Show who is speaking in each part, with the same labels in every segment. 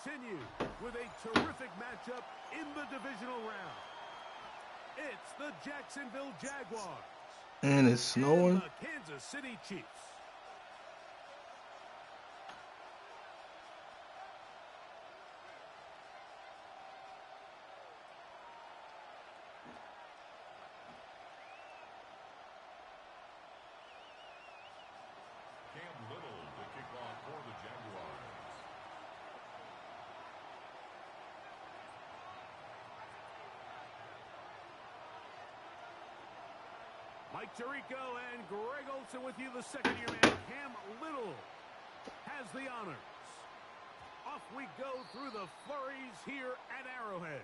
Speaker 1: continue with a terrific matchup in the divisional round. It's the Jacksonville Jaguars
Speaker 2: and it's snowing.
Speaker 1: and the Kansas City Chiefs. Mike Tirico and Greg Olsen with you. The second-year man, Cam Little, has the honors. Off we go through the flurries here at Arrowhead.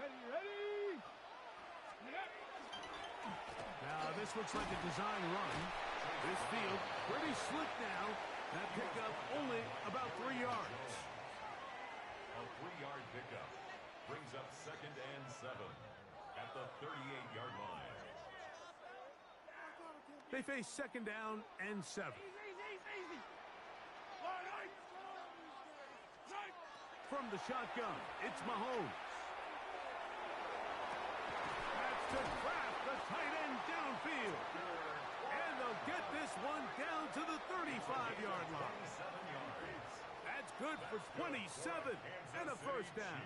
Speaker 3: Ready?
Speaker 1: Now this looks like a design run. This field pretty slick now. That pickup only about 3 yards.
Speaker 4: A 3-yard pickup brings up 2nd and 7 at the 38-yard line.
Speaker 1: They face 2nd down and 7. From the shotgun, it's Mahomes. That's to Kraft, the tight end downfield. And they'll get this one down to the 35-yard line. That's good for 27 and a first down.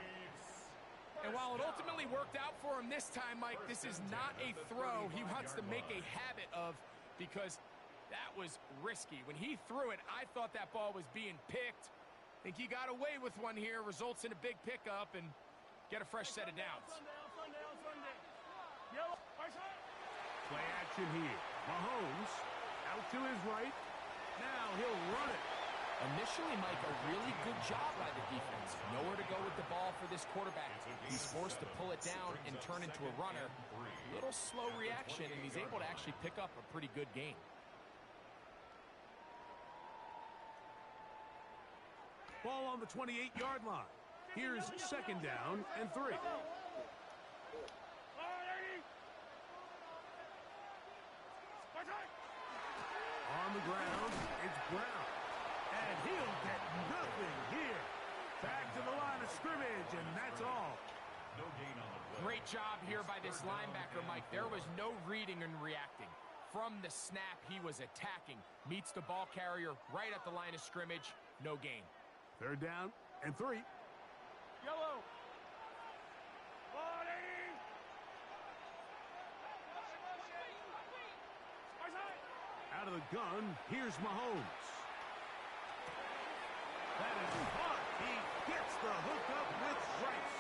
Speaker 3: And while it ultimately worked out for him this time, Mike, this is not a throw he wants to make a habit of, because that was risky. When he threw it, I thought that ball was being picked. I think he got away with one here, results in a big pickup, and get a fresh set of downs.
Speaker 1: Play action here. Mahomes out to his right. Now he'll run it.
Speaker 3: Initially, Mike, a really good job by the defense. Nowhere to go with the ball for this quarterback. He's forced to pull it down and turn into a runner. Little slow reaction, and he's able to actually pick up a pretty good gain.
Speaker 1: Ball on the 28-yard line. Here's 2nd down and 3. On the ground, it's Brown. And he'll get nothing here. Back to the line of scrimmage, and that's all.
Speaker 4: No gain on the play.
Speaker 3: Great job here by this linebacker, Mike. There was no reading and reacting. From the snap, he was attacking. Meets the ball carrier right at the line of scrimmage. No gain.
Speaker 1: 3rd down and 3.
Speaker 3: Yellow.
Speaker 1: Out of the gun, here's Mahomes. That is caught. He gets the hookup with Rice.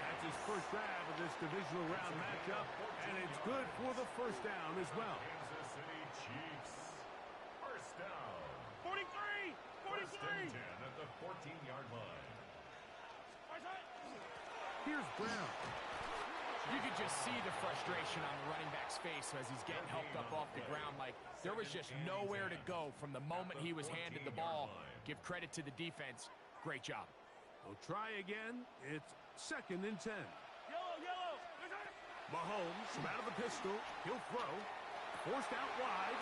Speaker 1: That's his first grab of this divisional round matchup, and it's good for the first down as well.
Speaker 4: Kansas City Chiefs. First down.
Speaker 3: 43!
Speaker 4: 1st and 10 at the 14-yard line.
Speaker 1: Here's Brown.
Speaker 3: You could just see the frustration on the running back's face as he's getting helped up off the ground. Like, there was just nowhere to go from the moment he was handed the ball. Give credit to the defense. Great job.
Speaker 1: They'll try again. It's 2nd and 10. Mahomes from out of the pistol. He'll throw. Forced out wide.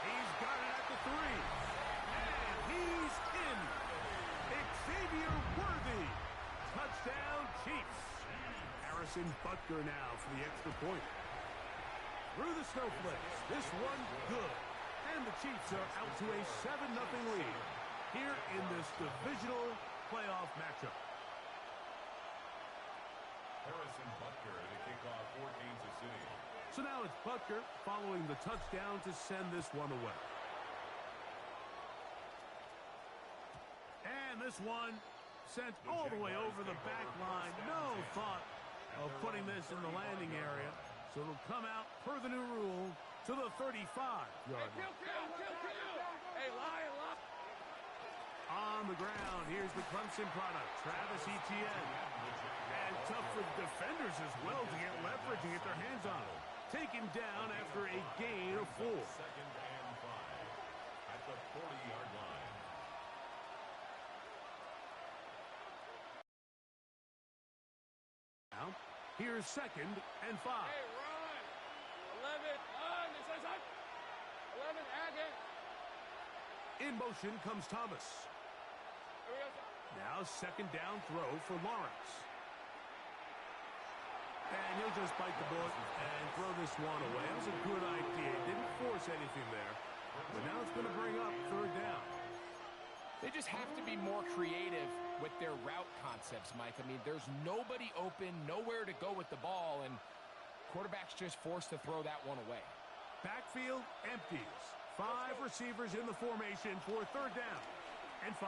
Speaker 1: He's got it at the 3. And he's in. Xavier Worthy. Touchdown, Chiefs. Harrison Butker now for the extra point. Through the snowflakes. This one good. And the Chiefs are out to a 7-0 lead here in this divisional playoff matchup.
Speaker 4: Harrison Butker to kick off for Kansas City.
Speaker 1: So now it's Butker following the touchdown to send this one away. And this one sent all the way over the back line. No thought of putting this in the landing area. So it'll come out per the new rule to the 35-yard line.
Speaker 3: Hey, lie.
Speaker 1: On the ground, here's the Clemson product, Travis Etienne. And tough for the defenders as well to get leverage and get their hands on him. Take him down after a gain of 4.
Speaker 4: Second and 5 at the 40-yard line.
Speaker 1: Now, here's second and 5.
Speaker 3: Hey, run! 11, 11, again.
Speaker 1: In motion comes Thomas. Now second down throw for Lawrence. And he'll just bite the bullet and throw this one away. That was a good idea. Didn't force anything there. But now it's going to bring up third down.
Speaker 3: They just have to be more creative with their route concepts, Mike. I mean, there's nobody open, nowhere to go with the ball, and quarterback's just forced to throw that one away.
Speaker 1: Backfield empties. 5 receivers in the formation for third down and 5.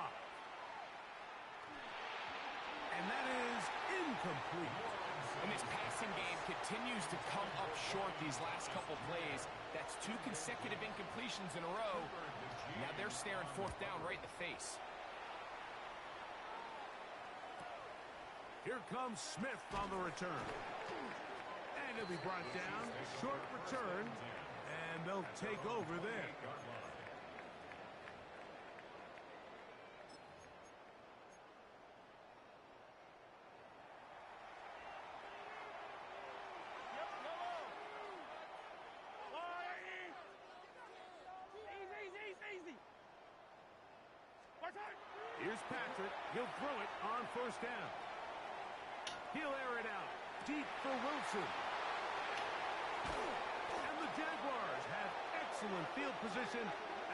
Speaker 1: And that is incomplete.
Speaker 3: And this passing game continues to come up short these last couple plays. That's 2 consecutive incompletions in a row. Now they're staring fourth down right in the face.
Speaker 1: Here comes Smith on the return. And he'll be brought down. Short return. And they'll take over there. Here's Patrick. He'll throw it on first down. He'll air it out. Deep for Wilson. And the Jaguars have excellent field position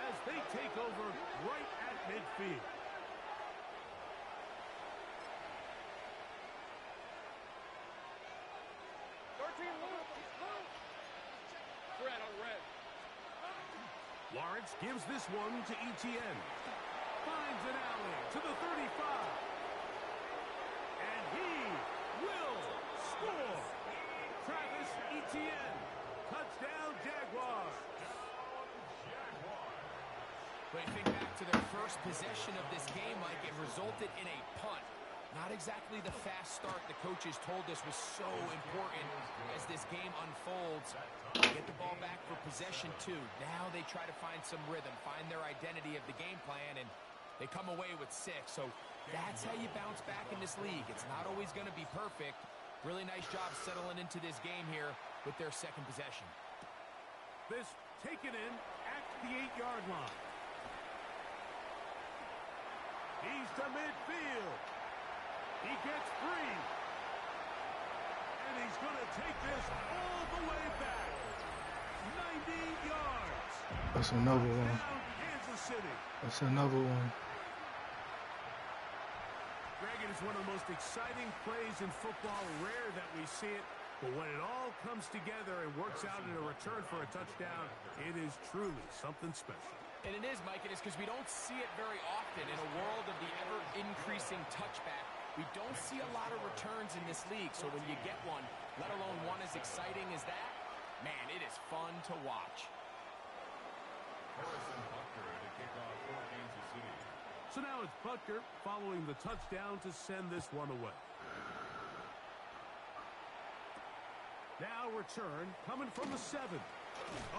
Speaker 1: as they take over right at midfield. Lawrence gives this one to Etienne. Finds an alley to the 35. And he will score. Travis Etienne. Touchdown, Jaguars.
Speaker 3: When you think back to their first possession of this game, Mike, it resulted in a punt. Not exactly the fast start the coaches told us was so important as this game unfolds. Get the ball back for possession 2. Now they try to find some rhythm, find their identity of the game plan, and they come away with 6. So that's how you bounce back in this league. It's not always going to be perfect. Really nice job settling into this game here with their second possession.
Speaker 1: This taken in at the 8-yard line. He's to midfield. He gets free. And he's going to take this all the way back. 90 yards.
Speaker 2: That's another one.
Speaker 1: Down Kansas City.
Speaker 2: That's another one.
Speaker 1: Greg, it is one of the most exciting plays in football. Rare that we see it. But when it all comes together and works out in a return for a touchdown, it is truly something special.
Speaker 3: And it is, Mike. It is because we don't see it very often in a world of the ever-increasing touchback. We don't see a lot of returns in this league, so when you get one, let alone one as exciting as that, man, it is fun to watch.
Speaker 4: Harrison Butker to kick off for Kansas City.
Speaker 1: So now it's Butker following the touchdown to send this one away. Now return coming from the 7.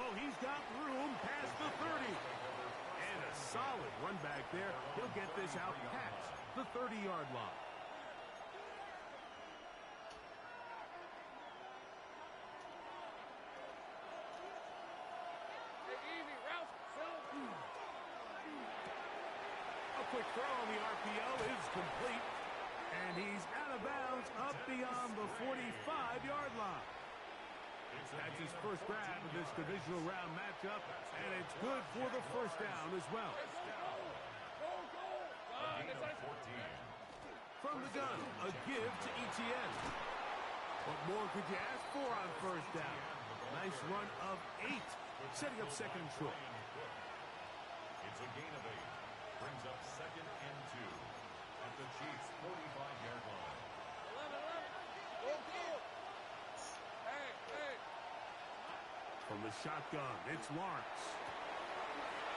Speaker 1: Oh, he's got room past the 30. And a solid run back there. He'll get this out past the 30-yard line. Quick throw on the RPO is complete. And he's out of bounds up beyond the 45-yard line. That's his first grab of this divisional round matchup, and it's good for the first down as well. From the gun, a give to Etienne. What more could you ask for on first down? Nice run of 8, setting up second and short.
Speaker 4: It's a gain of 8. Brings up second and 2 at the Chiefs' 45-yard line.
Speaker 1: From the shotgun, it's Lawrence.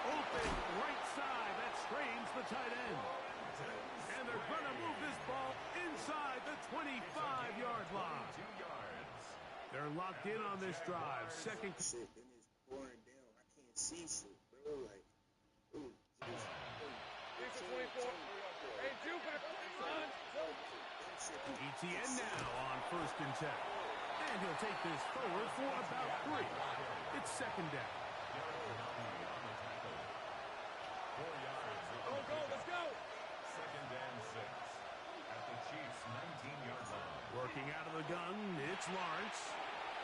Speaker 1: Open right side. That strains the tight end. And they're going to move this ball inside the 25-yard line. They're locked in on this drive. Second.
Speaker 5: Shit, then it's pouring down. I can't see shit, bro. Like, ooh,
Speaker 1: ETN now on 1st and 10. And he'll take this forward for about 3. It's second down.
Speaker 3: Go, let's go.
Speaker 4: Second and 6 at the Chiefs' 19-yard line.
Speaker 1: Working out of the gun, it's Lawrence.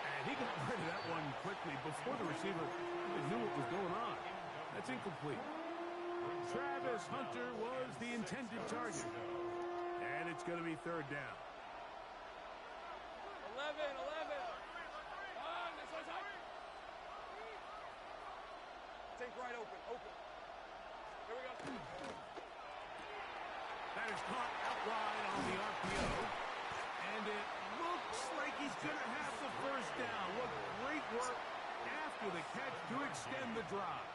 Speaker 1: And he got rid of that one quickly before the receiver even knew what was going on. That's incomplete. Travis Hunter was the intended target. And it's going to be 3rd down.
Speaker 3: 11. This one's up. Take right open. Here we go.
Speaker 1: That is caught out wide on the RPO. And it looks like he's going to have the 1st down. What great work after the catch to extend the drive.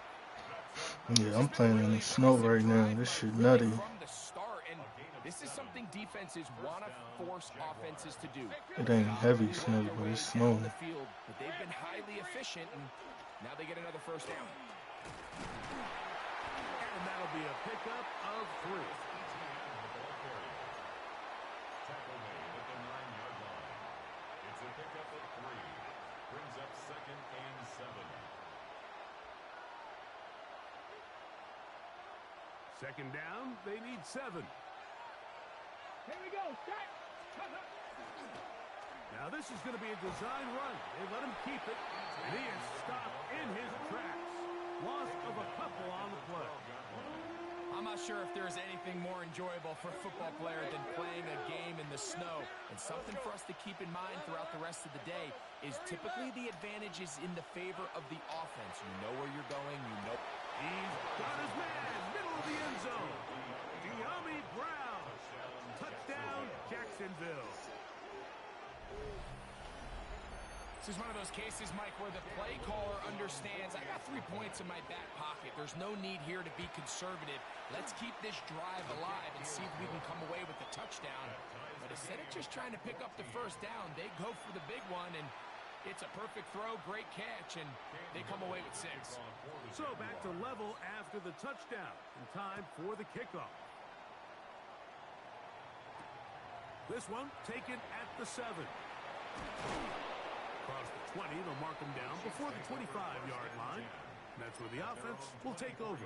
Speaker 2: Yeah, I'm playing in the snow right now. This shit nutty.
Speaker 3: From the start, and this is something defenses want to force offenses to do.
Speaker 2: It ain't heavy snow, but it's snowing.
Speaker 3: The field, but they've been highly efficient, and now they get another 1st down.
Speaker 1: And that'll be a pickup of 3.
Speaker 4: Tackle made at the 9-yard line. It's a pickup of 3. Brings up 2nd and 7.
Speaker 1: Second down, they need 7.
Speaker 3: Here we go. Set.
Speaker 1: Now this is going to be a design run. They let him keep it, and he is stopped in his tracks. Loss of a couple on the play.
Speaker 3: I'm not sure if there's anything more enjoyable for a football player than playing a game in the snow. And something for us to keep in mind throughout the rest of the day is typically the advantage is in the favor of the offense. You know where you're going. You know.
Speaker 1: He's got his man, middle of the end zone. De'Ami Brown. Touchdown, Jacksonville.
Speaker 3: This is one of those cases, Mike, where the play caller understands, I got 3 points in my back pocket. There's no need here to be conservative. Let's keep this drive alive and see if we can come away with a touchdown. But instead of just trying to pick up the 1st down, they go for the big one, and it's a perfect throw, great catch, and they come away with 6.
Speaker 1: So back to level after the touchdown, and time for the kickoff. This one taken at the 7. Across the 20, they'll mark him down before the 25-yard line. And that's where the offense will take over.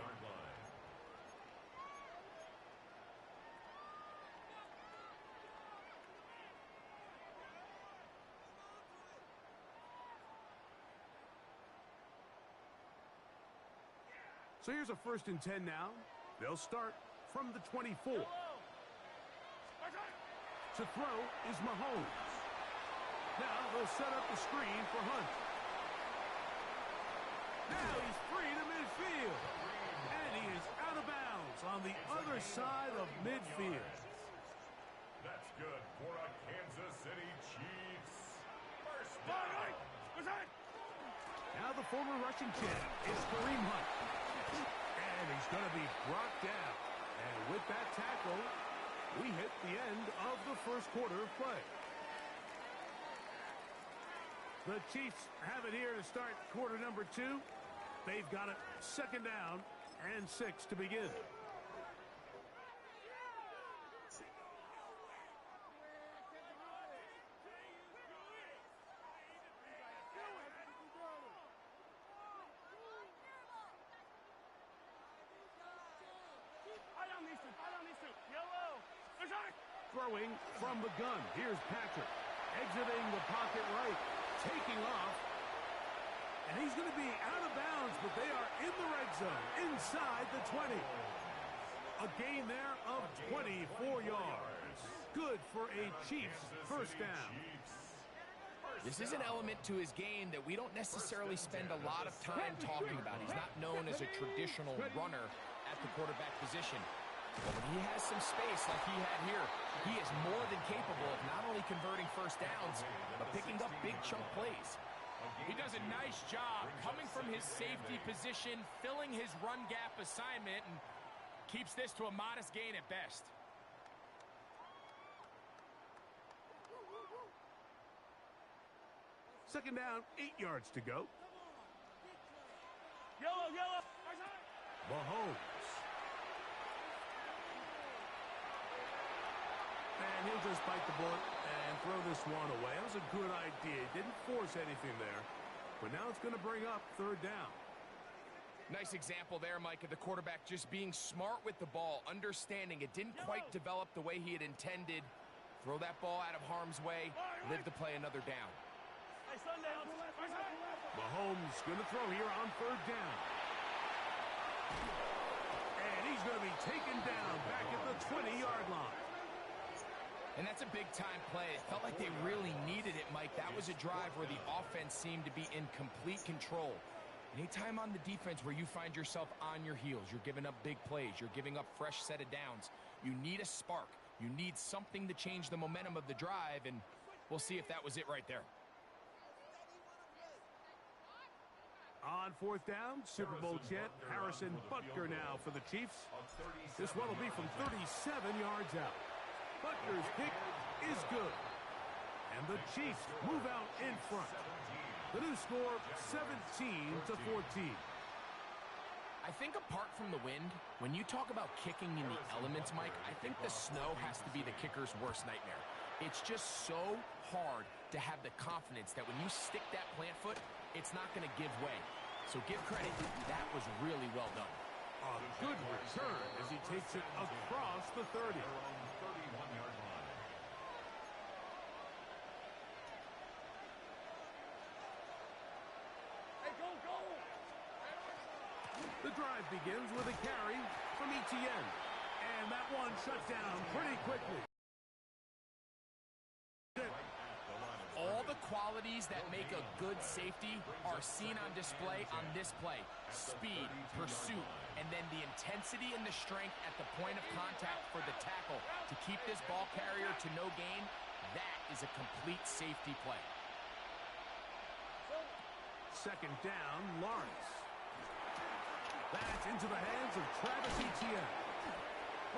Speaker 1: So here's a 1st and 10 now. They'll start from the 24. To throw is Mahomes. Now they'll set up the screen for Hunt. Now he's free to midfield. And he is out of bounds on the other side of midfield.
Speaker 4: That's good for a Kansas City Chiefs 1st down.
Speaker 1: Now the former rushing champ is Kareem Hunt. And he's going to be brought down. And with that tackle, we hit the end of the 1st quarter of play. The Chiefs have it here to start quarter number 2. They've got it 2nd down and 6 to begin. Throwing from the gun. Here's Patrick. Exiting the pocket right. Taking off. And he's going to be out of bounds, but they are in the red zone. Inside the 20. A gain there of 24 yards. Good for a Chiefs 1st down.
Speaker 3: This is an element to his game that we don't necessarily spend a lot of time talking about. He's not known as a traditional runner at the quarterback position. But when he has some space like he had here, he is more than capable of not only converting 1st downs, but picking up big chunk plays. He does a nice job coming from his safety position, filling his run gap assignment, and keeps this to a modest gain at best.
Speaker 1: Second down, 8 yards to go.
Speaker 6: Yellow.
Speaker 1: Mahomes. And he'll just bite the bullet and throw this one away. That was a good idea. Didn't force anything there. But now it's going to bring up third down.
Speaker 3: Nice example there, Mike, of the quarterback just being smart with the ball, understanding it didn't quite develop the way he had intended. Throw that ball out of harm's way, live to play another down.
Speaker 1: Mahomes going to throw here on third down. And he's going to be taken down back at the 20-yard line.
Speaker 3: And that's a big-time play. It felt like they really needed it, Mike. That was a drive where the offense seemed to be in complete control. Anytime on the defense where you find yourself on your heels, you're giving up big plays, you're giving up fresh set of downs, you need a spark. You need something to change the momentum of the drive, and we'll see if that was it right there.
Speaker 1: On fourth down, Super Bowl champ Harrison Butker now for the Chiefs. This one will be from 37 yards out. Butker's kick is good. And the Chiefs move out in front. The new score, 17-14.
Speaker 3: I think apart from the wind, when you talk about kicking in the elements, Mike, I think the snow has to be the kicker's worst nightmare. It's just so hard to have the confidence that when you stick that plant foot, it's not going to give way. So give credit, that was really well done.
Speaker 1: A good return as he takes it across the 30. The drive begins with a carry from Etienne. And that one shut down pretty quickly.
Speaker 3: All the qualities that make a good safety are seen on display on this play. Speed, pursuit, and then the intensity and the strength at the point of contact for the tackle to keep this ball carrier to no gain. That is a complete safety play.
Speaker 1: Second down, Lawrence. That's into the hands of Travis Etienne.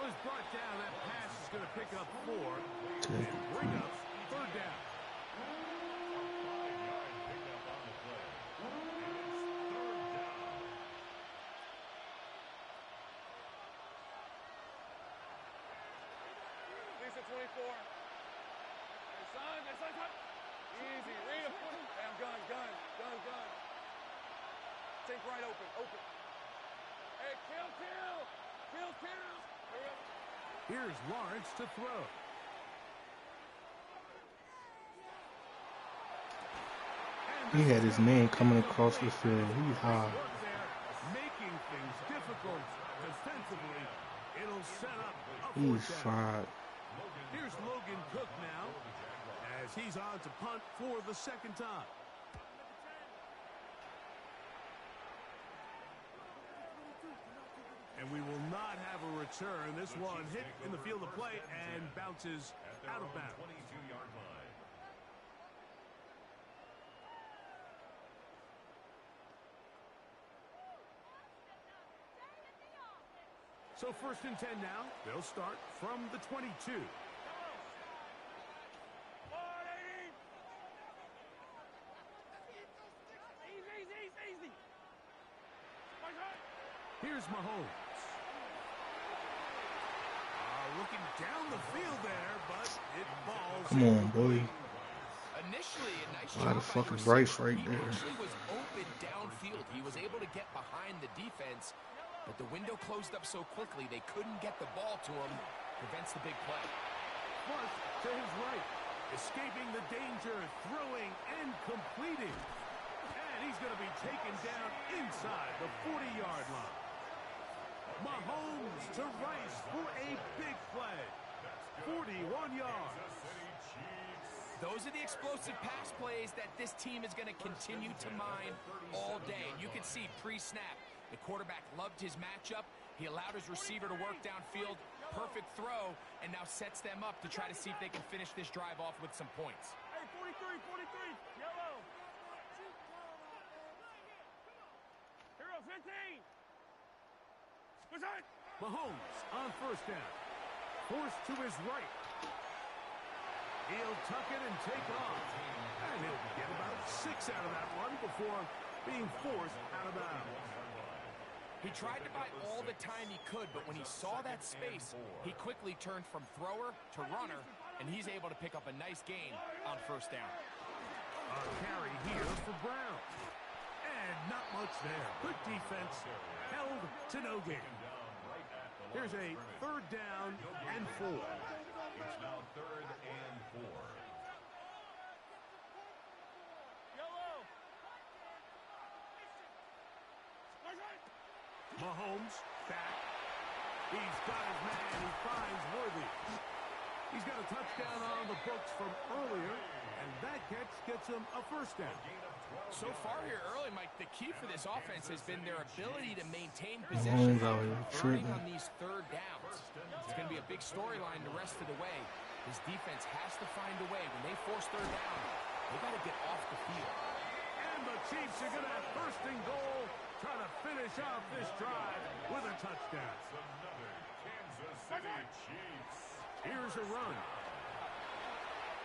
Speaker 1: Was brought down. That pass is going to pick up 4 and bring up third down.
Speaker 6: Lisa 24. Hey, son. Easy. Read him. Damn, gun. Take right open. Hey, kill. Hurry up.
Speaker 1: Here's Lawrence to throw.
Speaker 2: He had his man coming across the field. He high.
Speaker 1: Making things difficult defensively. It'll set up a
Speaker 2: He's
Speaker 1: fourth down.
Speaker 2: fried.
Speaker 1: Here's Logan Cook now as he's on to punt for the second time. And we will not have a return. This one hit in the field of play and bounces out of bounds.
Speaker 4: 22-yard line.
Speaker 1: So first and 10 now. They'll start from the 22.
Speaker 6: Easy.
Speaker 1: Here's Mahomes. Looking down the field there, but it falls.
Speaker 2: Come on, boy.
Speaker 3: Initially, a nice
Speaker 2: A lot
Speaker 3: job
Speaker 2: of
Speaker 3: by
Speaker 2: fucking
Speaker 3: the
Speaker 2: Bryce
Speaker 3: receiver.
Speaker 2: right
Speaker 3: He
Speaker 2: there.
Speaker 3: actually was open downfield. He was able to get behind the defense, but the window closed up so quickly they couldn't get the ball to him. Prevents the big play.
Speaker 1: First to his right, escaping the danger, throwing and completing. And he's going to be taken down inside the 40-yard line. Mahomes to Rice for a big play. 41 yards.
Speaker 3: Those are the explosive pass plays that this team is going to continue to mine all day. You can see pre-snap, the quarterback loved his matchup. He allowed his receiver to work downfield. Perfect throw, and now sets them up to try to see if they can finish this drive off with some points.
Speaker 6: Hey, 43. Yellow. 15. Present.
Speaker 1: Mahomes on first down. Forced to his right. He'll tuck it and take off. And he'll get about 6 out of that one before being forced out of bounds.
Speaker 3: He tried to buy all the time he could, but when he saw that space, he quickly turned from thrower to runner, and he's able to pick up a nice gain on first down.
Speaker 1: A carry here for Brown. And not much there. Good defense. Held to no gain. Here's a third down and 4.
Speaker 4: It's now third and 4.
Speaker 6: Yellow.
Speaker 1: Mahomes back. He's got his man. He finds Worthy. He's got a touchdown on the books from earlier, and that catch gets him a first down.
Speaker 3: So far here early, Mike, the key for this offense has been their ability to maintain
Speaker 2: Mahomes
Speaker 3: possession,
Speaker 2: out here
Speaker 3: converting
Speaker 2: tripping.
Speaker 3: on these third downs. It's going to be a big storyline the rest of the way. His defense has to find a way. When they force third down, they got to get off the field.
Speaker 1: And the Chiefs are going to have first and goal, trying to finish off this drive with a touchdown.
Speaker 4: Another Kansas City Chiefs.
Speaker 1: Here's a run.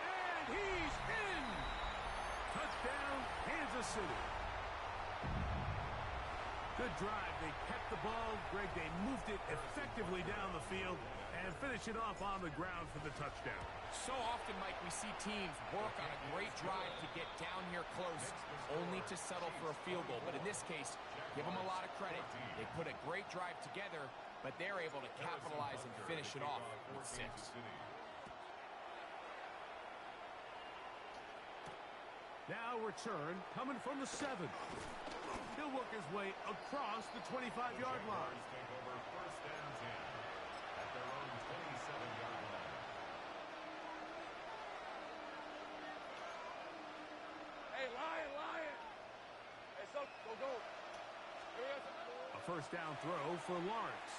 Speaker 1: And he's in. Touchdown, Kansas City. Good drive. They kept the ball. Greg, they moved it effectively down the field and finish it off on the ground for the touchdown.
Speaker 3: So often, Mike, we see teams work on a great drive to get down here close, only to settle for a field goal. But in this case, give them a lot of credit. They put a great drive together, but they're able to capitalize and finish it off with 6.
Speaker 1: Now return coming from the 7. He'll work his way across the 25-yard line.
Speaker 4: Take over first and 10 at their own 27-yard line.
Speaker 6: Hey, Lion. Hey, so go. Here he is.
Speaker 1: A first down throw for Lawrence.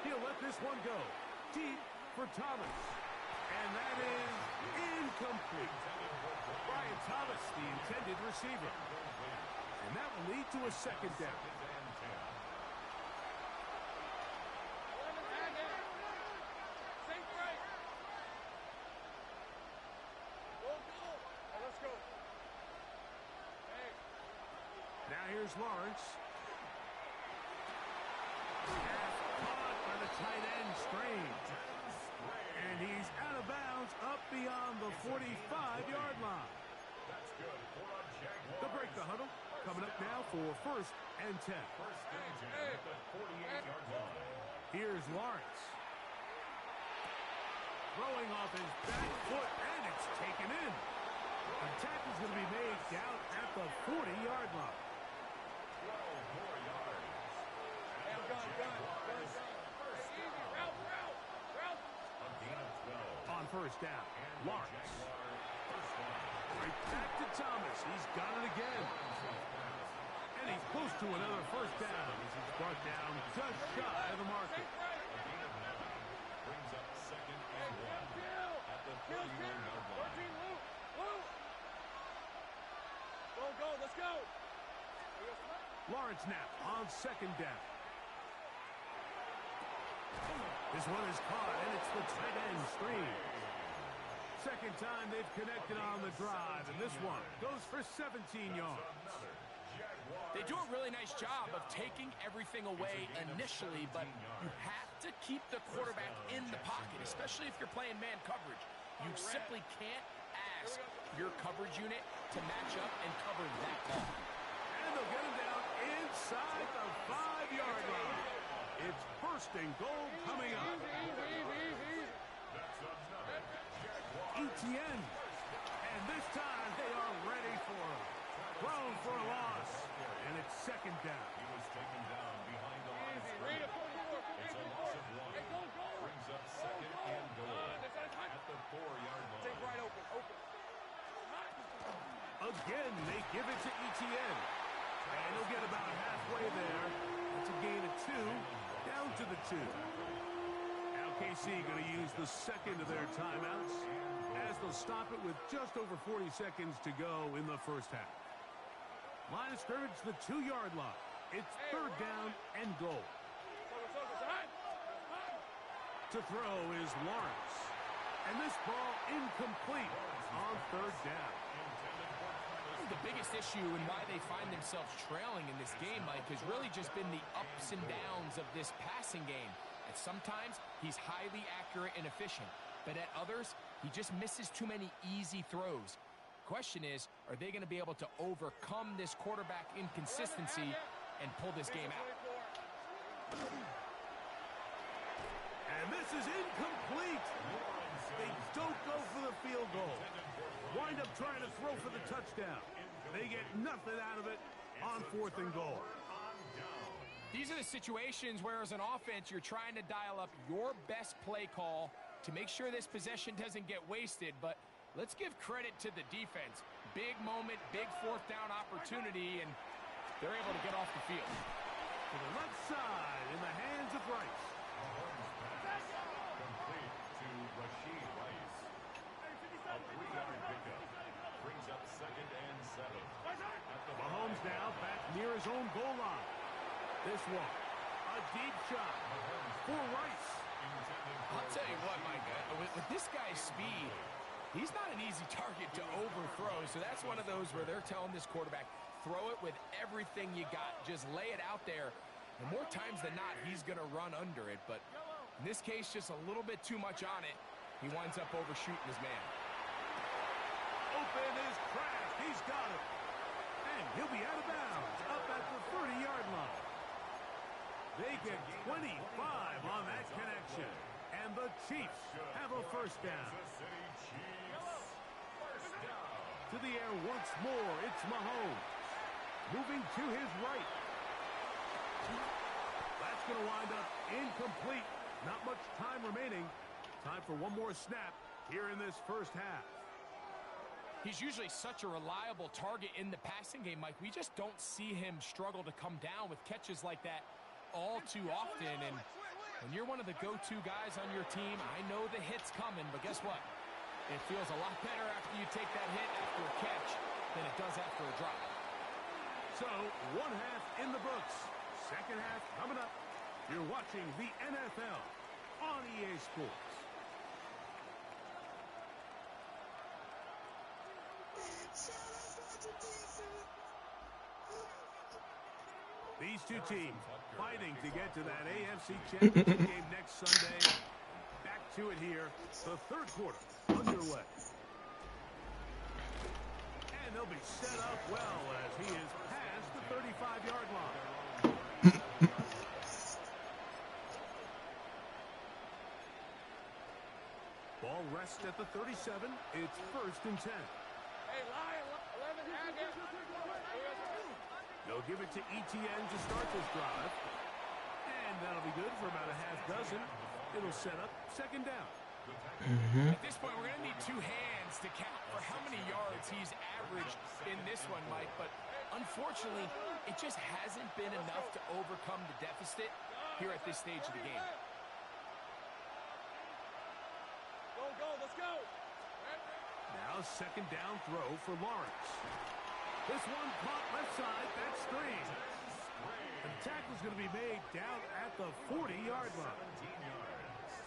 Speaker 1: He'll let this one go. Deep for Thomas. And that is incomplete. Brian Thomas, the intended receiver. And that will lead to a second down.
Speaker 6: Safe break. Go. Hey, let's go. Hey.
Speaker 1: Now here's Lawrence. Pass caught by the tight end, Strange. And he's out of bounds up beyond the 45-yard line.
Speaker 4: That's good for a Jaguar.
Speaker 1: They'll break the huddle. Coming up now for first and 10.
Speaker 4: First and 10 at the 48-yard line.
Speaker 1: Here's Lawrence. Throwing off his back foot, and it's taken in. A tackle's going to be made down at the 40-yard line.
Speaker 4: 12 more yards.
Speaker 6: Hey, I'm gun. Hey, easy. Route.
Speaker 4: A gain of 12.
Speaker 1: On first down,
Speaker 4: And
Speaker 1: Lawrence.
Speaker 4: Jaguar first down.
Speaker 1: Right back to Thomas. He's got it again. And he's close to another first down as he's brought down just shy of the marker.
Speaker 6: Safe break.
Speaker 4: A gain of 9 brings up second
Speaker 6: Hey,
Speaker 4: and 1
Speaker 6: kill.
Speaker 4: at the
Speaker 6: Kill.
Speaker 4: 31-yard line.
Speaker 6: 13, Luke. Go. Let's go.
Speaker 1: Lawrence now on second down. This one is caught, and it's the tight end screen. Second time they've connected on the drive, and this one goes for 17 yards.
Speaker 3: They do a really nice job of taking everything away initially, but you have to keep the quarterback in the pocket, especially if you're playing man coverage. You simply can't ask your coverage unit to match up and cover that ball.
Speaker 1: And they'll get him down inside the 5-yard line. It's first and goal coming up.
Speaker 6: Easy.
Speaker 1: ETN. And this time they are ready for him. Thrown for a loss. And it's second down.
Speaker 4: He was taken down behind the line of
Speaker 6: Easy.
Speaker 4: scrimmage.
Speaker 6: Read it.
Speaker 4: It's a loss of 1.
Speaker 6: Hey, go.
Speaker 4: Brings up second and goal at the 4-yard line.
Speaker 6: Take right open.
Speaker 1: Again, they give it to ETN. And he'll get about halfway there. That's a gain of 2. Down to the 2. Now KC going to use the second of their timeouts as they'll stop it with just over 40 seconds to go in the first half. Line of scrimmage, the 2-yard line. It's third down and goal. To throw is Lawrence. And this ball incomplete on third down.
Speaker 3: The biggest issue and why they find themselves trailing in this game, Mike, has really just been the ups and downs of this passing game. At sometimes, he's highly accurate and efficient, but at others, he just misses too many easy throws. Question is, are they going to be able to overcome this quarterback inconsistency and pull this game out?
Speaker 1: And this is incomplete. They don't go for the field goal. Wind up trying to throw for the touchdown. They get nothing out of it on fourth and goal.
Speaker 3: These are the situations where, as an offense, you're trying to dial up your best play call to make sure this possession doesn't get wasted. But let's give credit to the defense. Big moment, big fourth down opportunity, and they're able to get off the field.
Speaker 1: To the left side in the hands of Rice.
Speaker 4: Complete to Rashid Rice. A 3-yard pickup brings up second and 7.
Speaker 1: Mahomes now back near his own goal line. This one, a deep shot for Rice.
Speaker 3: I'll tell you what, Mike, with this guy's speed, he's not an easy target to overthrow, so that's one of those where they're telling this quarterback, throw it with everything you got. Just lay it out there. And more times than not, he's going to run under it. But in this case, just a little bit too much on it. He winds up overshooting his man.
Speaker 1: Open is Kraft. He's got it. And he'll be out of bounds up at the 30-yard line. They get 25 on that connection. And the Chiefs have a first down. To the air once more, it's Mahomes. Moving to his right. That's going to wind up incomplete. Not much time remaining. Time for one more snap here in this first half.
Speaker 3: He's usually such a reliable target in the passing game, Mike. We just don't see him struggle to come down with catches like that all too often. And when you're one of the go-to guys on your team, I know the hit's coming, but guess what? It feels a lot better after you take that hit after a catch than it does after a drop.
Speaker 1: So, one half in the books. Second half coming up. You're watching the NFL on EA Sports. These two teams fighting to get to that AFC Championship game next Sunday. Back to it here. The third quarter underway. And they'll be set up well as he is past the 35-yard line. Ball rests at the 37. It's first and 10.
Speaker 6: Hey, Lion, 11, Haggett.
Speaker 1: They'll give it to Etienne to start this drive. And that'll be good for about a half dozen. It'll set up second down.
Speaker 3: At this point, we're going to need two hands to count for how many yards he's averaged in this one, Mike. But unfortunately, it just hasn't been enough to overcome the deficit here at this stage of the game.
Speaker 6: Go, let's go.
Speaker 1: Now second down throw for Lawrence. This one caught left side. That's screen. The tackle's going to be made down at the 40-yard line.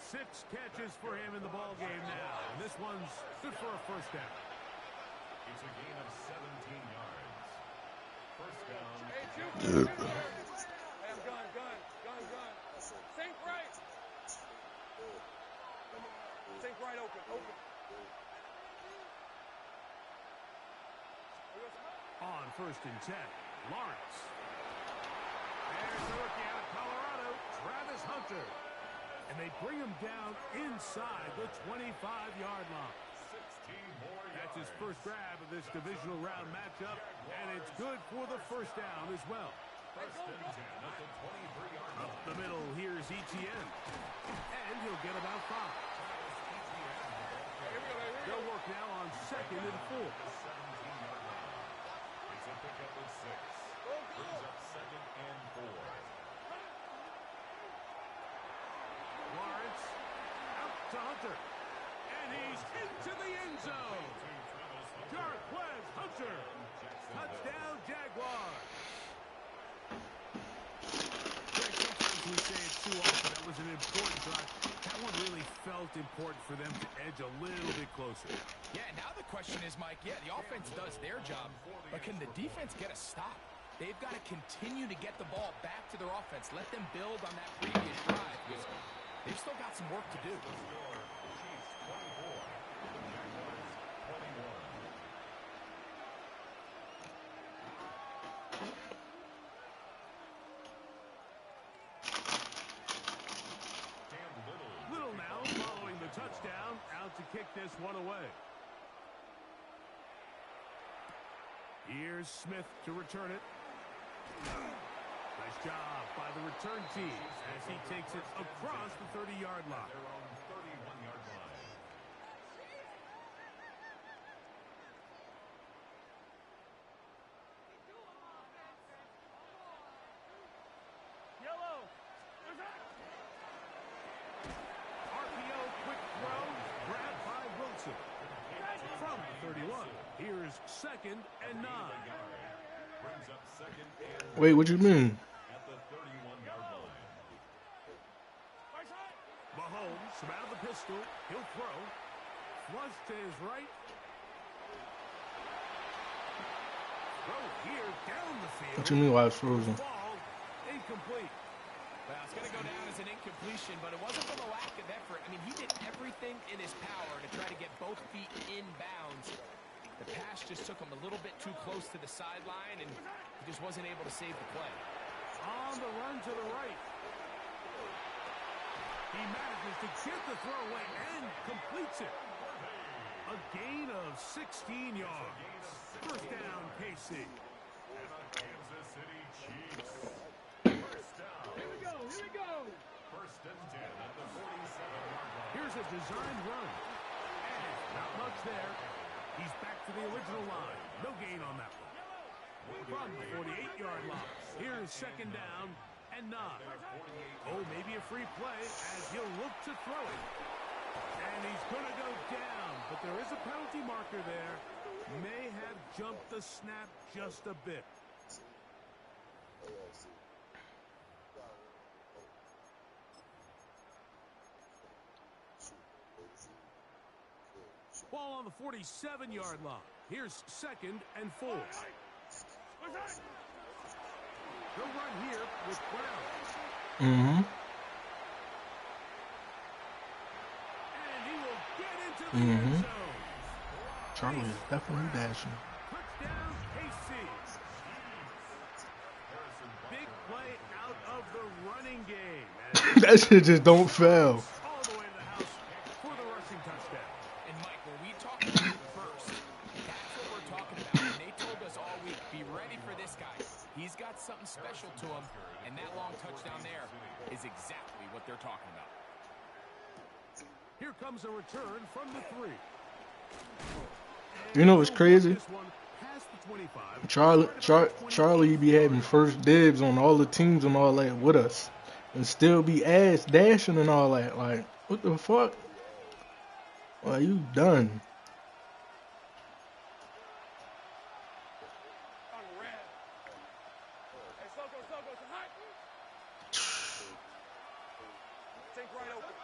Speaker 1: 6 catches for him in the ball game now. And this one's good for a first down.
Speaker 4: It's a gain of 17 yards. First down.
Speaker 6: Hey, shoot. Hey, I'm gun. Think right. Think right, open.
Speaker 1: On first and 10, Lawrence. There's the rookie out of Colorado, Travis Hunter. And they bring him down inside the 25-yard line.
Speaker 4: 16 more yards.
Speaker 1: That's his first grab of this divisional round matchup, and it's good for the first down as well.
Speaker 4: First and 10 at the 23-yard line.
Speaker 1: Up the middle, here's Etienne. And he'll get about 5. They'll work now on second and 4.
Speaker 4: 17-yard line. It's a pickup of 6. Brings up second and 4.
Speaker 1: Lawrence out to Hunter. And he's into the end zone. Jarquez Hunter. Touchdown, Jaguars. too often. That was an important drive. That one really felt important for them to edge a little bit closer.
Speaker 3: Yeah, now the question is, Mike, yeah, the offense does their job, but can the defense get a stop? They've got to continue to get the ball back to their offense. Let them build on that previous drive because they've still got some work to do.
Speaker 1: Little now following the touchdown, out to kick this one away. Here's Smith to return it. Nice job by the return team as he takes it across the 30-yard line.
Speaker 4: Their own 31-yard line.
Speaker 6: Yellow.
Speaker 1: RPO quick throw, grabbed by Wilson. From the 31, here's 2nd and 9.
Speaker 4: Brings up 2nd and
Speaker 2: Wait, what you mean?
Speaker 4: at the 31-yard line.
Speaker 1: Mahomes from out of the pistol. He'll throw. Flush to his right. Throw here down the field.
Speaker 2: What you mean why it's frozen?
Speaker 1: Ball incomplete.
Speaker 3: Well, it's going to go down as an incompletion, but it wasn't from a lack of effort. I mean, he did everything in his power to try to get both feet in bounds. The pass just took him a little bit too close to the sideline, and he just wasn't able to save the play.
Speaker 1: On the run to the right. He manages to get the throw away and completes it. A gain of 16 yards. First down, KC.
Speaker 4: And the Kansas City Chiefs. First down.
Speaker 6: Here we go. Here we go.
Speaker 4: 1st and 10 at the 47-yard line.
Speaker 1: Here's a designed run. And not much there. He's back to the original line. No gain on that one. From the 48-yard line. Here's 2nd down and 9. Oh, maybe a free play as he'll look to throw it. And he's going to go down. But there is a penalty marker there. May have jumped the snap just a bit. Ball on the 47-yard line. Here's 2nd and 4. He'll run here with Brown.
Speaker 2: Mm-hmm.
Speaker 1: And he will get into the end zone.
Speaker 2: Charlie is definitely dashing.
Speaker 1: Touchdown, KC. Big play out of the running game.
Speaker 2: That shit just don't fail.
Speaker 1: All the way to the house for the rushing touchdown.
Speaker 3: And, Mike, when we talk about burst, that's what we're talking about. And they told us all week, be ready for this guy. He's got something special to him, and that long touchdown there is exactly what they're talking about.
Speaker 1: Here comes a return from the 3.
Speaker 2: You know what's crazy?
Speaker 1: This one past the 25.
Speaker 2: Charlie be having first dibs on all the teams and all that with us, and still be ass dashing and all that. Like, what the fuck? Like, you done?
Speaker 6: On red. Hey, Soko, it's hot. Take right open.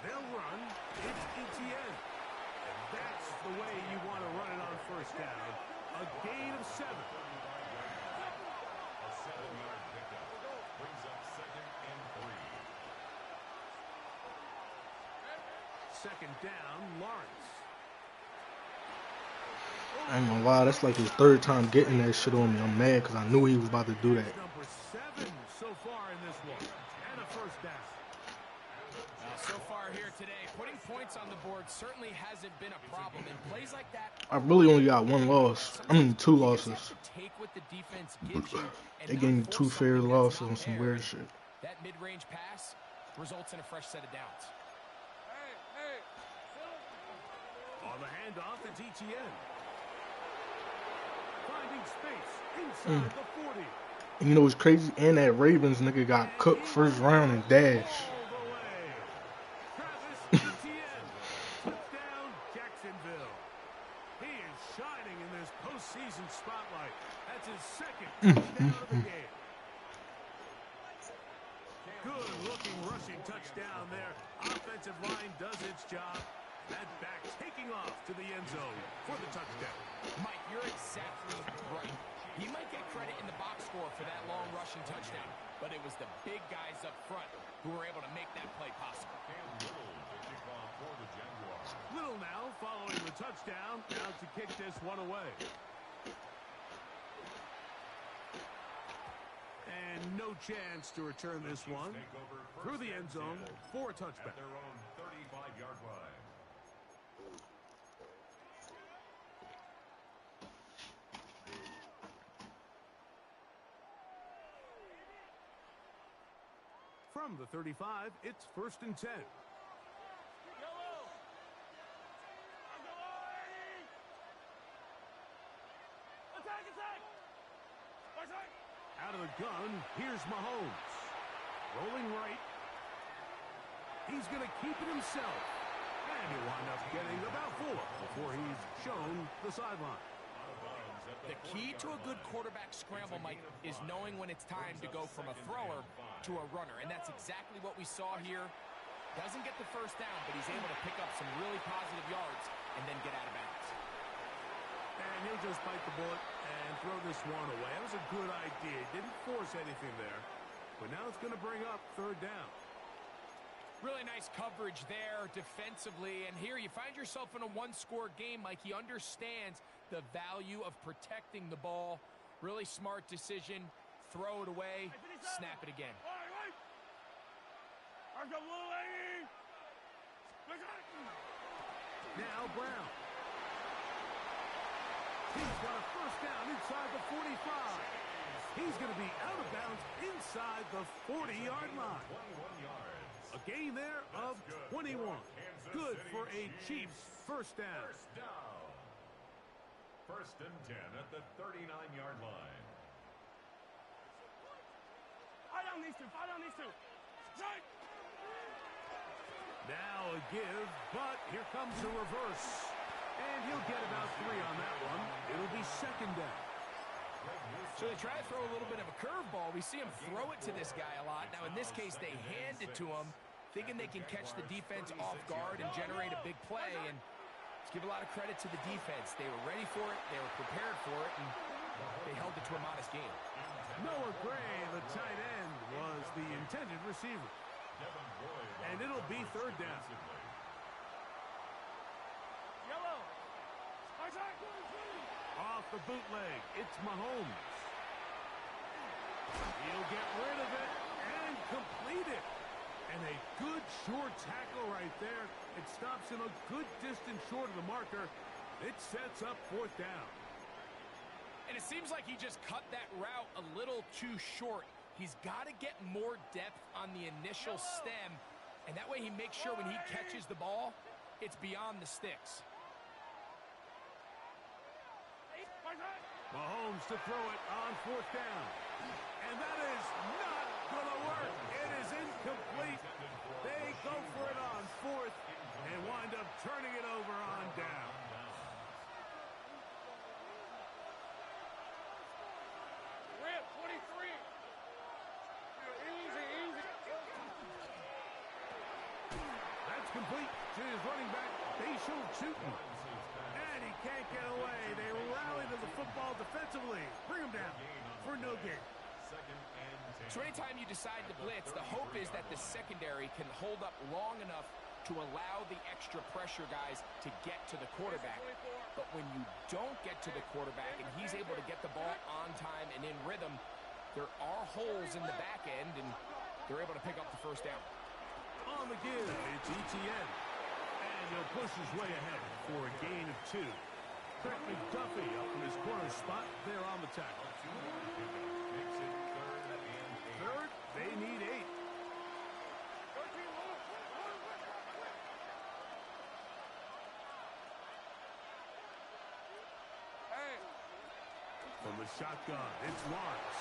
Speaker 1: They'll run. It's Etienne. And that's the way you want to run it on first down. A gain of 7.
Speaker 4: A 7-yard pickup. Brings up 2nd and 3.
Speaker 1: 2nd down, Lawrence.
Speaker 2: I ain't gonna lie, that's like his 3rd time getting that shit on me. I'm mad because I knew he was about to do that.
Speaker 1: Number 7 so far in this one. And a first down.
Speaker 3: So far here today, putting points on the board certainly hasn't been a problem. In plays like that,
Speaker 2: I really only got 1 loss. I mean, 2 losses.
Speaker 3: take what the defense gives you and
Speaker 2: They
Speaker 3: not
Speaker 2: gave me
Speaker 3: force
Speaker 2: 2 fair
Speaker 3: something that's
Speaker 2: losses
Speaker 3: not
Speaker 2: on some
Speaker 3: there.
Speaker 2: weird shit.
Speaker 3: That mid-range pass results in a fresh set of downs.
Speaker 6: Hey.
Speaker 1: On the handoff, it's Etienne. Finding space inside the 40.
Speaker 2: And you know what's crazy? And that Ravens nigga got cooked first round and dash.
Speaker 1: All the way. Travis Etienne. Touchdown, Jacksonville. looking rushing touchdown there. Offensive line does its job. That back taking off to the end zone for the touchdown.
Speaker 3: Mike, you're exactly right. He might get credit in the box score for that long rushing touchdown, but it was the big guys up front who were able to make that play possible.
Speaker 1: Little now following the touchdown, out to kick this one away. And no chance to return this one through the end zone for a touchback.
Speaker 4: At their own 35-yard line.
Speaker 1: From the 35, it's 1st and 10. Out of the gun, here's Mahomes. Rolling right. He's going to keep it himself. And he'll wind up getting about 4 before he's shown the sideline.
Speaker 3: The key to a good quarterback scramble, Mike, is knowing when it's time to go from a thrower to a runner. And that's exactly what we saw here. Doesn't get the first down, but he's able to pick up some really positive yards and then get out of bounds.
Speaker 1: And he'll just bite the bullet and throw this one away. That was a good idea. Didn't force anything there. But now it's going to bring up 3rd down.
Speaker 3: Really nice coverage there defensively. And here you find yourself in a one-score game, Mike. He understands the value of protecting the ball. Really smart decision. Throw it away. Snap it again.
Speaker 1: Now Brown. He's got a 1st down inside the 45. He's going to be out of bounds inside the 40-yard line.
Speaker 4: 21 yards.
Speaker 1: A gain there of 21. Good for a Chiefs 1st down.
Speaker 4: First down. 1st and 10 at the 39-yard line.
Speaker 6: Fight on these two. Fight on these two. Strike.
Speaker 1: Now a give, but here comes the reverse. And he'll get about 3 on that one. It'll be 2nd down.
Speaker 3: So they try to throw a little bit of a curveball. We see him throw it to this guy a lot. Now, in this case, they hand it to him, thinking they can catch the defense off guard and generate a big play. And let's give a lot of credit to the defense. They were ready for it, they were prepared for it, and they held it to a modest game.
Speaker 1: Noah Gray, the tight end, was the intended receiver. And it'll be 3rd down.
Speaker 6: Yellow.
Speaker 1: Off the bootleg, it's Mahomes. He'll get rid of it and complete it. And a good short tackle right there. It stops him a good distance short of the marker. It sets up 4th down.
Speaker 3: And it seems like he just cut that route a little too short. He's got to get more depth on the initial stem, and that way he makes sure when he catches the ball, it's beyond the sticks.
Speaker 1: Mahomes to throw it on 4th down. And that is not going to work. It is incomplete. They go for it on 4th and wind up turning it over on down.
Speaker 6: Rip, 23. Easy, easy.
Speaker 1: That's complete to his running back, Bashal Chutin. And he can't get away. They rally to the football defensively. Bring him down for no gain.
Speaker 3: So anytime you decide to blitz, the hope is that the secondary can hold up long enough to allow the extra pressure guys to get to the quarterback. But when you don't get to the quarterback and he's able to get the ball on time and in rhythm, there are holes in the back end, and they're able to pick up the 1st down.
Speaker 1: On the give, it's ETN. And he'll push his way ahead for a gain of 2. Craig McDuffie up in his corner spot there on the tackle. 3rd, they need 8. From the shotgun, it's Lawrence.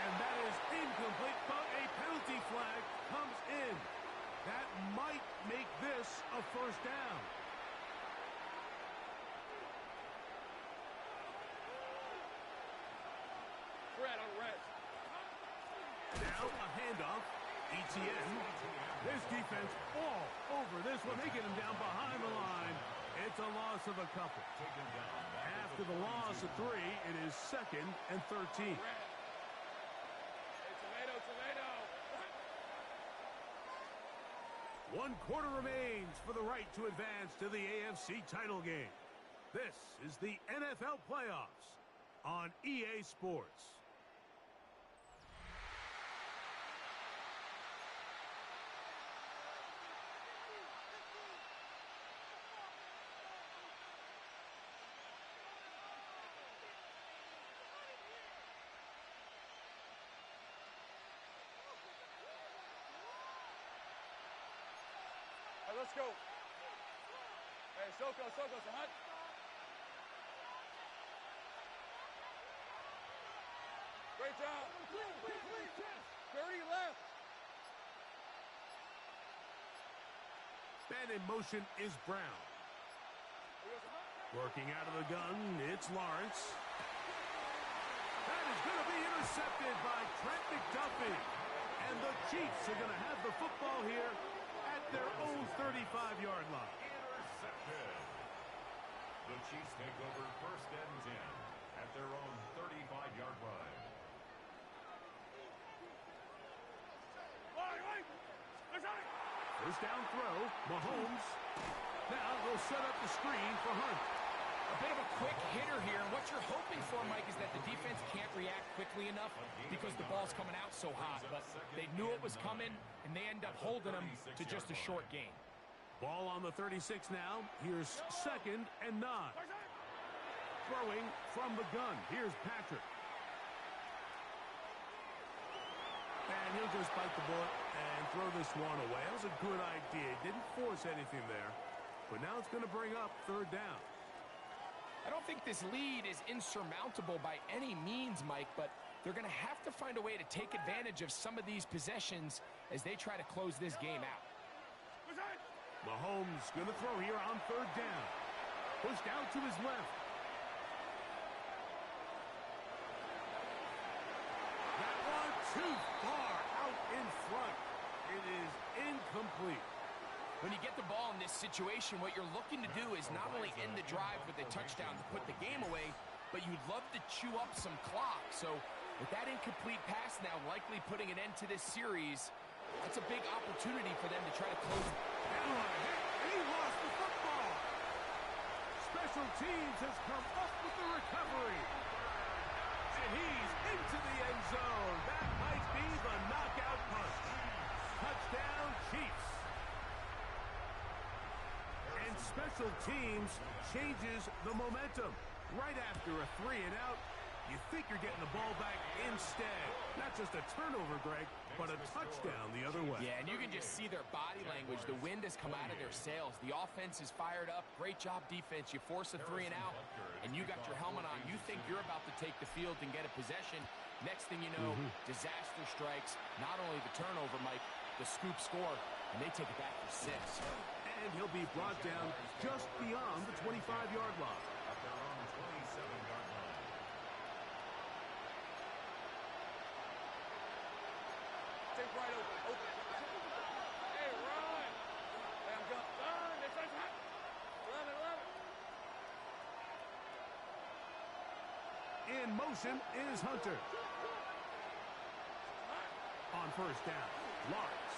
Speaker 1: And that is incomplete, but a penalty flag comes in. That might make this a 1st down.
Speaker 6: Red on red.
Speaker 1: Now a handoff, ETN. This defense all over this one. They get him down behind the line. It's a loss of a couple. After the loss of 3, it is 2nd and 13.
Speaker 6: Hey, tomato, tomato.
Speaker 1: 1 quarter remains for the right to advance to the AFC title game. This is the NFL playoffs on EA Sports.
Speaker 6: Hey, let's go. Hey, Soko, Sahad. Great job. 30 left.
Speaker 1: And in motion is Brown. Working out of the gun, it's Lawrence. That is going to be intercepted by Trent McDuffie. And the Chiefs are going to have the football here at their own 35-yard line.
Speaker 4: Intercepted. The Chiefs take over 1st and 10 at their own 35-yard line.
Speaker 1: First down throw, Mahomes. Now they'll set up the screen for Hunt.
Speaker 3: A bit of a quick hitter here. What you're hoping for, Mike, is that the defense can't react quickly enough because the ball's coming out so hot. But they knew it was coming, and they end up holding them to just a short gain.
Speaker 1: Ball on the 36 now. Here's 2nd and 9. Throwing from the gun. Here's Patrick. And he'll just bite the bullet and throw this one away. That was a good idea. Didn't force anything there. But now it's going to bring up 3rd down.
Speaker 3: I don't think this lead is insurmountable by any means, Mike, but they're going to have to find a way to take advantage of some of these possessions as they try to close this game out.
Speaker 1: Mahomes going to throw here on 3rd down. Pushed out to his left. That one too far out in front. It is incomplete.
Speaker 3: When you get the ball in this situation, what you're looking to do is not only end the drive with a touchdown to put the game away, but you'd love to chew up some clock. So with that incomplete pass now likely putting an end to this series, that's a big opportunity for them to try to close.
Speaker 1: And he lost the football. Special teams has come up with the recovery. And he's into the end zone. That might be the knockout punch. Touchdown, Chiefs. And special teams changes the momentum. Right after a 3 and out, you think you're getting the ball back instead. Not just a turnover, Greg, but a touchdown the other way.
Speaker 3: Yeah, and you can just see their body language. The wind has come out of their sails. The offense is fired up. Great job, defense. You force a 3 and out, and you got your helmet on. You think you're about to take the field and get a possession. Next thing you know, disaster strikes. Not only the turnover, Mike, the scoop score, and they take it back for 6.
Speaker 1: And he'll be brought down just beyond the 25-yard line.
Speaker 4: At their own 27-yard line.
Speaker 6: Take right open. Hey, run. Hey, I'm going. Run. This one's hot. 11.
Speaker 1: In motion is Hunter. On 1st down, Lawrence.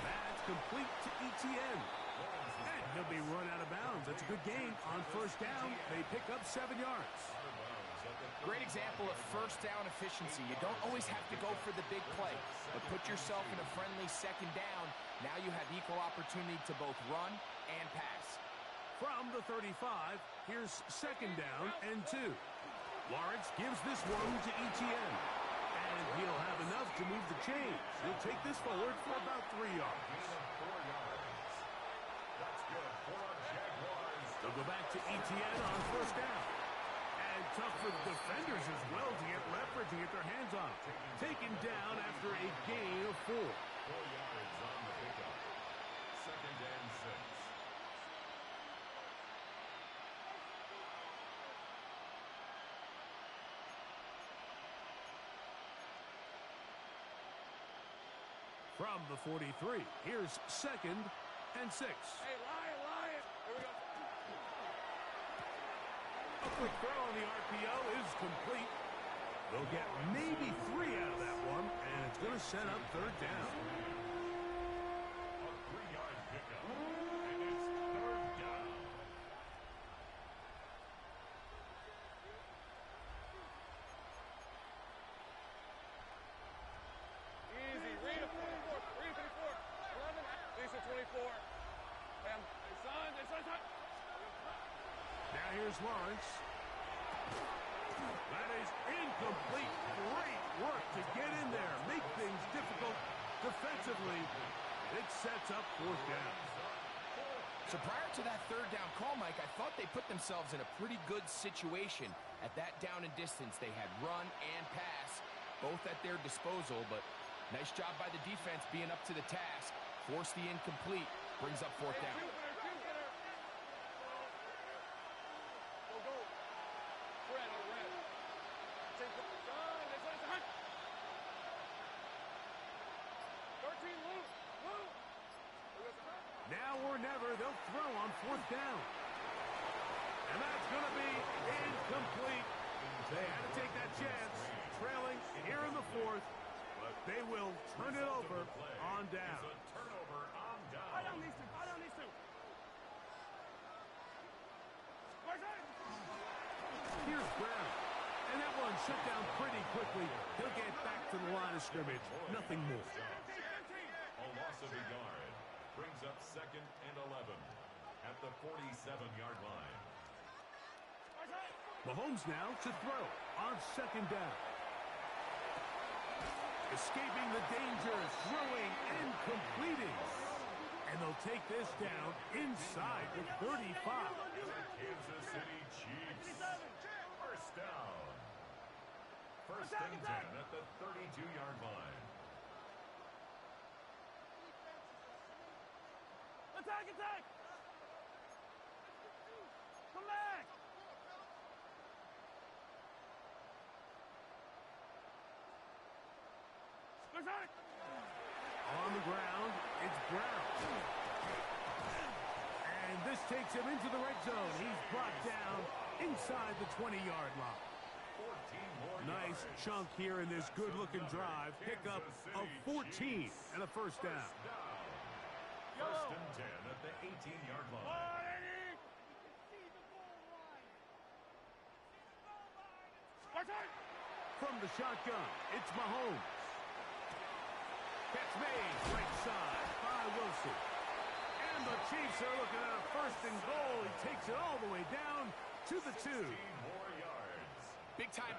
Speaker 1: That's complete to ETN. And he'll be run out of bounds. That's a good gain. On 1st down, they pick up 7 yards.
Speaker 3: Great example of 1st down efficiency. You don't always have to go for the big play, but put yourself in a friendly 2nd down. Now you have equal opportunity to both run and pass.
Speaker 1: From the 35, here's 2nd down and 2. Lawrence gives this one to ETN. And he'll have enough to move the chains. He'll take this forward for about 3 yards.
Speaker 4: That's good for a Jaguars.
Speaker 1: They'll go back to ETN on 1st down. And tough for the defenders as well to get leverage and get their hands on it. Taken down after a gain of 4.
Speaker 4: 4 yards on the pickup. 2nd and 6.
Speaker 1: From the 43, here's 2nd and 6.
Speaker 6: Hey, Lion. Here we go.
Speaker 1: A quick throw on the RPO is complete. They'll get maybe 3 out of that one, and it's going to set up 3rd down.
Speaker 4: A 3-yard pickup. And it's 3rd down.
Speaker 6: Easy. Read it, 24. Read it, 24. 11. Lisa, 24. Bam. Hey, son.
Speaker 1: Now here's Lawrence. That is incomplete. Great work to get in there, make things difficult defensively. It sets up 4th down.
Speaker 3: So prior to that 3rd down call, Mike, I thought they put themselves in a pretty good situation. At that down and distance, they had run and pass, both at their disposal, but nice job by the defense being up to the task. Force the incomplete, brings up 4th down.
Speaker 6: Go. Red. Take the gun. It's a hunt. 13, Luke.
Speaker 1: Now or never, they'll throw on 4th down. And that's going to be incomplete. They had to take that chance, trailing here in the 4th, but they will turn it over on down.
Speaker 4: It's a turnover on down.
Speaker 6: I don't need to.
Speaker 1: Here's Brown. And that one shut down pretty quickly. He'll get back to the line of scrimmage. Nothing more.
Speaker 4: A loss of a yard brings up 2nd and 11 at the 47-yard line.
Speaker 1: Mahomes now to throw on 2nd down. Escaping the danger, throwing and completing. And they'll take this down inside the 35.
Speaker 4: Kansas City Chiefs. 1st down. 1st and 10 at the 32-yard line.
Speaker 6: Attack! Come back!
Speaker 1: On the ground, it's Brown. And this takes him into the red zone. He's brought down inside the 20-yard line.
Speaker 4: 14 more
Speaker 1: Nice
Speaker 4: yards.
Speaker 1: chunk here in this good-looking drive. Pickup of 14 and a 1st down.
Speaker 4: 1st and 10 at the 18-yard line.
Speaker 1: From the shotgun, it's Mahomes. Catch made, right side by Wilson. And the Chiefs are looking at a 1st and goal. He takes it all the way down to the 2.
Speaker 4: 16 more yards.
Speaker 3: Big time